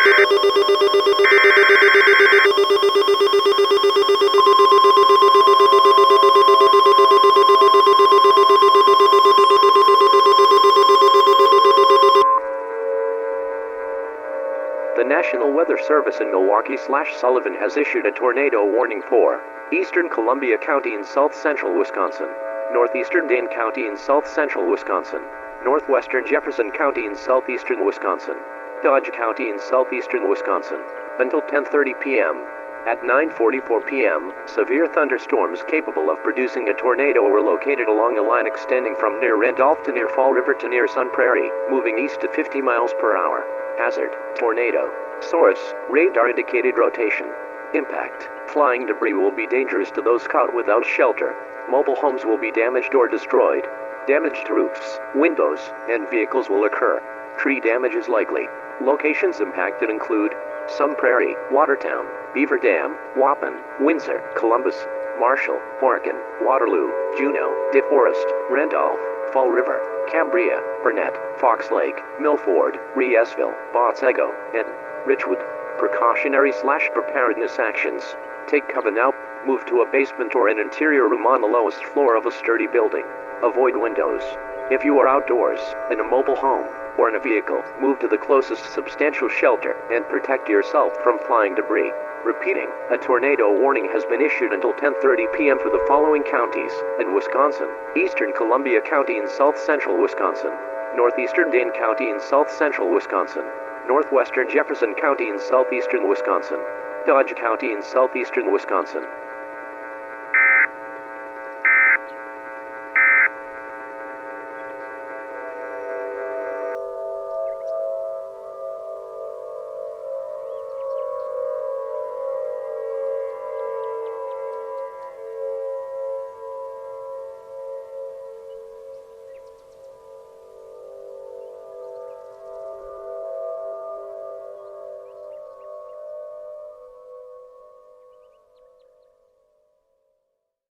The National Weather Service in Milwaukee/Sullivan has issued a tornado warning for eastern Columbia County in south-central Wisconsin, northeastern Dane County in south-central Wisconsin, northwestern Jefferson County in southeastern Wisconsin, Dodge County in southeastern Wisconsin, until 10:30 p.m. At 9:44 p.m., severe thunderstorms capable of producing a tornado were located along a line extending from near Randolph to near Fall River to near Sun Prairie, moving east at 50 miles per hour. Hazard: tornado. Source: radar-indicated rotation. Impact: flying debris will be dangerous to those caught without shelter. Mobile homes will be damaged or destroyed. Damaged roofs, windows, and vehicles will occur. Tree damage is likely. Locations impacted include Sun Prairie, Watertown, Beaver Dam, Waupun, Windsor, Columbus, Marshall, Oregon, Waterloo, Juneau, DeForest, Randolph, Fall River, Cambria, Burnett, Fox Lake, Milford, Riesville, Botsego, and Richwood. Precautionary/preparedness actions. Take cover now. Move to a basement or an interior room on the lowest floor of a sturdy building. Avoid windows. If you are outdoors, in a mobile home, or in a vehicle, move to the closest substantial shelter and protect yourself from flying debris. Repeating, a tornado warning has been issued until 10:30 p.m. for the following counties in Wisconsin: eastern Columbia County in south-central Wisconsin, northeastern Dane County in south-central Wisconsin, northwestern Jefferson County in southeastern Wisconsin, Dodge County in southeastern Wisconsin,